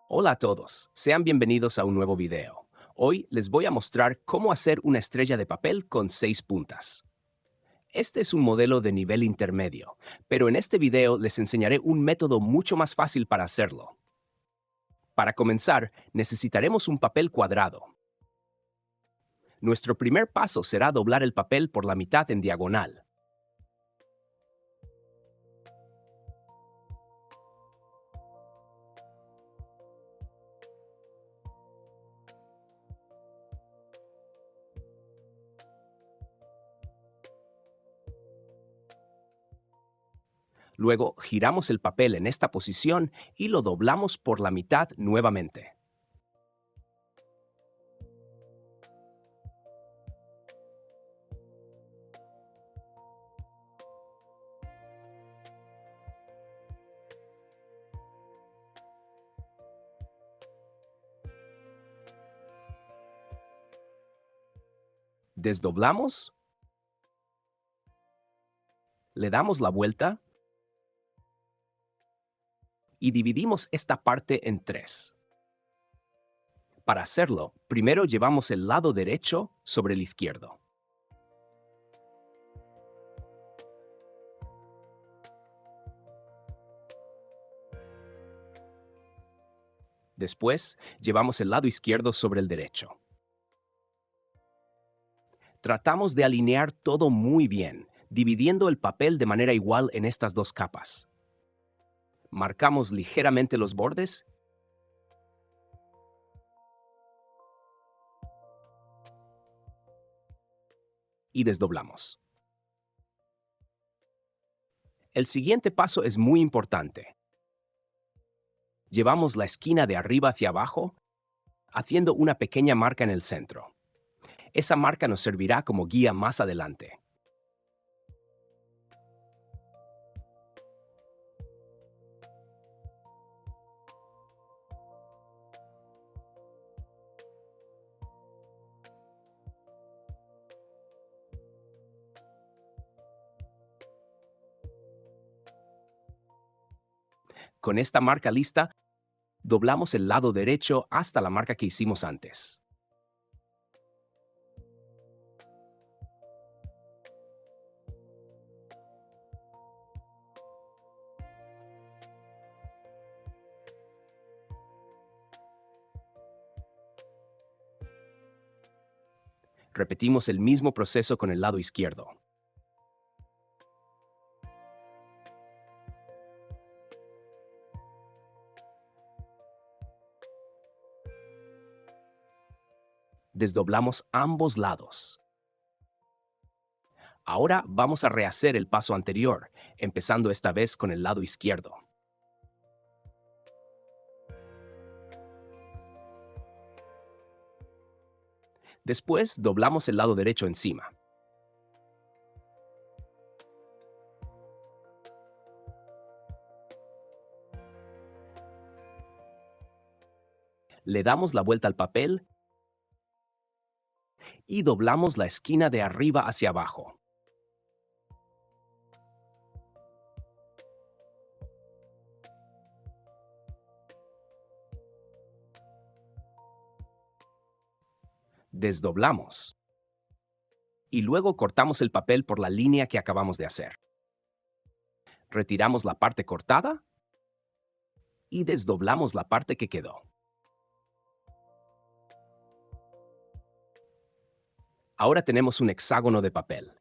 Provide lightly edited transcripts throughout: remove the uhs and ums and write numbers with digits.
Hola a todos, sean bienvenidos a un nuevo video. Hoy les voy a mostrar cómo hacer una estrella de papel con 6 puntas. Este es un modelo de nivel intermedio, pero en este video les enseñaré un método mucho más fácil para hacerlo. Para comenzar, necesitaremos un papel cuadrado. Nuestro primer paso será doblar el papel por la mitad en diagonal. Luego giramos el papel en esta posición y lo doblamos por la mitad nuevamente. Desdoblamos, le damos la vuelta y dividimos esta parte en 3. Para hacerlo, primero llevamos el lado derecho sobre el izquierdo. Después, llevamos el lado izquierdo sobre el derecho. Tratamos de alinear todo muy bien, dividiendo el papel de manera igual en estas dos capas. Marcamos ligeramente los bordes y desdoblamos. El siguiente paso es muy importante. Llevamos la esquina de arriba hacia abajo, haciendo una pequeña marca en el centro. Esa marca nos servirá como guía más adelante. Con esta marca lista, doblamos el lado derecho hasta la marca que hicimos antes. Repetimos el mismo proceso con el lado izquierdo. Desdoblamos ambos lados. Ahora vamos a rehacer el paso anterior, empezando esta vez con el lado izquierdo. Después doblamos el lado derecho encima. Le damos la vuelta al papel y doblamos la esquina de arriba hacia abajo. Desdoblamos. Y luego cortamos el papel por la línea que acabamos de hacer. Retiramos la parte cortada y desdoblamos la parte que quedó. Ahora tenemos un hexágono de papel.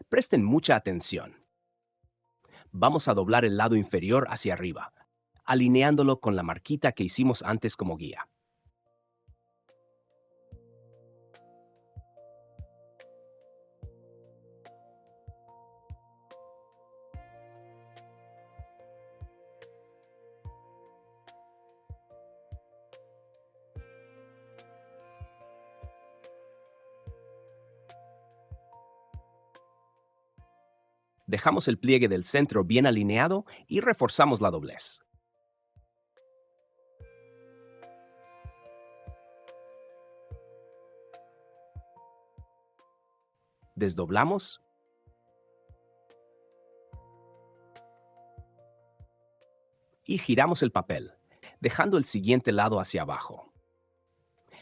Presten mucha atención. Vamos a doblar el lado inferior hacia arriba, alineándolo con la marquita que hicimos antes como guía. Dejamos el pliegue del centro bien alineado y reforzamos la doblez. Desdoblamos Y giramos el papel, dejando el siguiente lado hacia abajo.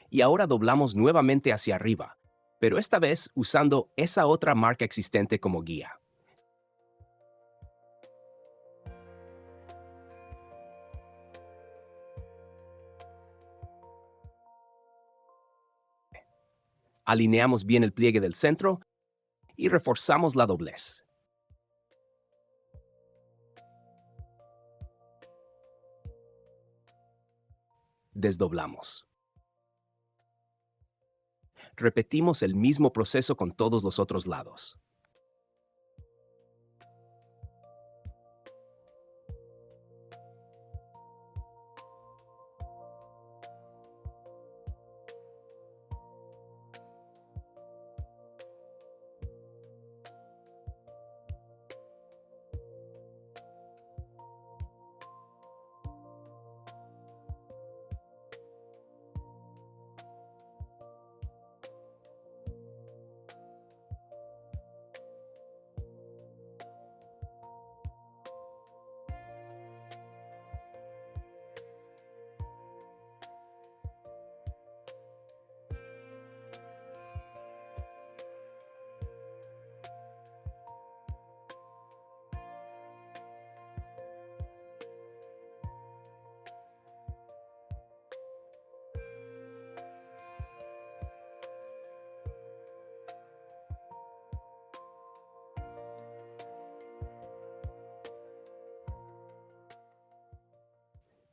Y ahora doblamos nuevamente hacia arriba, pero esta vez usando esa otra marca existente como guía. Alineamos bien el pliegue del centro y reforzamos la doblez. Desdoblamos. Repetimos el mismo proceso con todos los otros lados.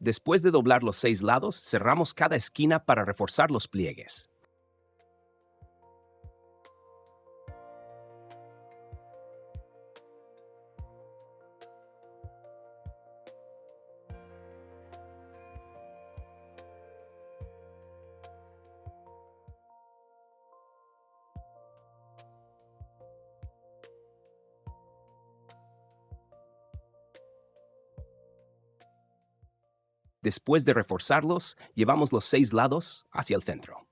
Después de doblar los 6 lados, cerramos cada esquina para reforzar los pliegues. Después de reforzarlos, llevamos los 6 lados hacia el centro.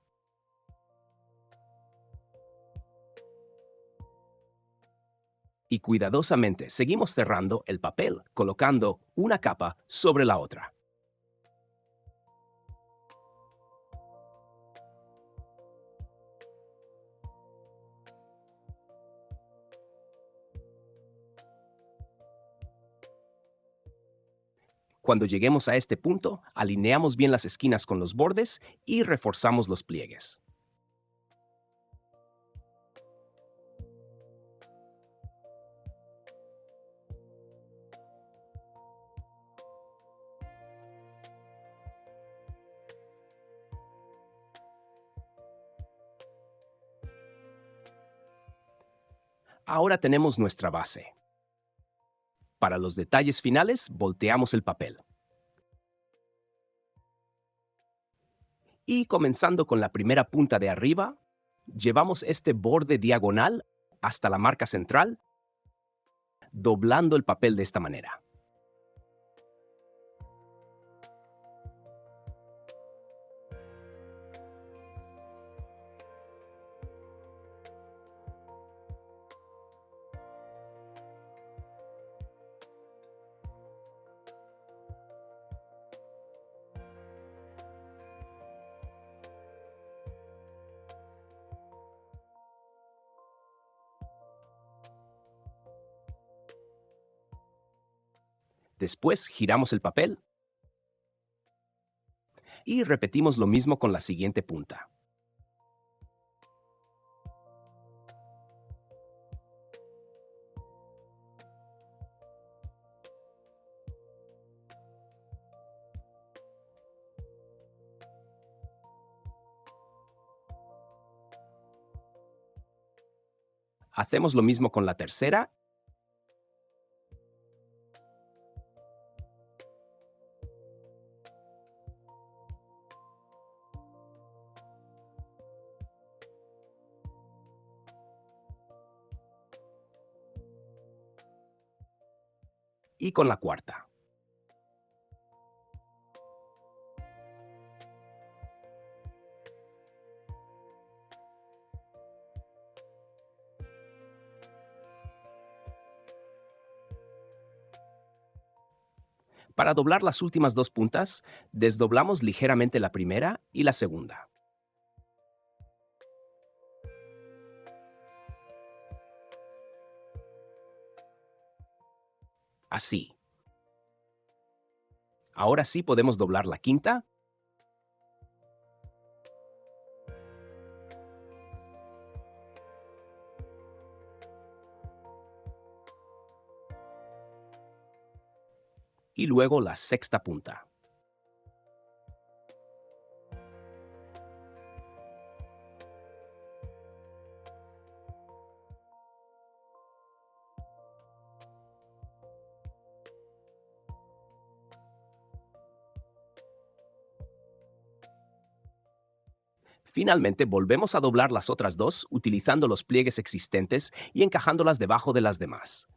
Y cuidadosamente seguimos cerrando el papel, colocando una capa sobre la otra. Cuando lleguemos a este punto, alineamos bien las esquinas con los bordes y reforzamos los pliegues. Ahora tenemos nuestra base. Para los detalles finales, volteamos el papel. Y comenzando con la primera punta de arriba, llevamos este borde diagonal hasta la marca central, doblando el papel de esta manera. Después giramos el papel y repetimos lo mismo con la siguiente punta. Hacemos lo mismo con la tercera y con la cuarta. Para doblar las últimas dos puntas, desdoblamos ligeramente la primera y la segunda. Así. Ahora sí podemos doblar la quinta y luego la sexta punta. Finalmente, volvemos a doblar las otras dos utilizando los pliegues existentes y encajándolas debajo de las demás.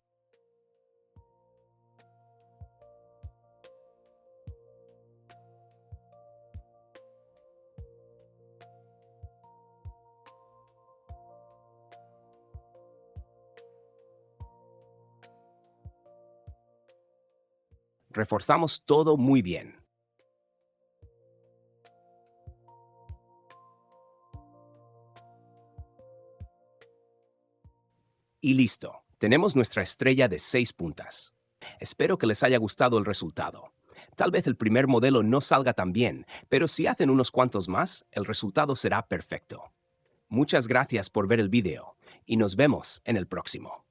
Reforzamos todo muy bien. Y listo, tenemos nuestra estrella de 6 puntas. Espero que les haya gustado el resultado. Tal vez el primer modelo no salga tan bien, pero si hacen unos cuantos más, el resultado será perfecto. Muchas gracias por ver el video y nos vemos en el próximo.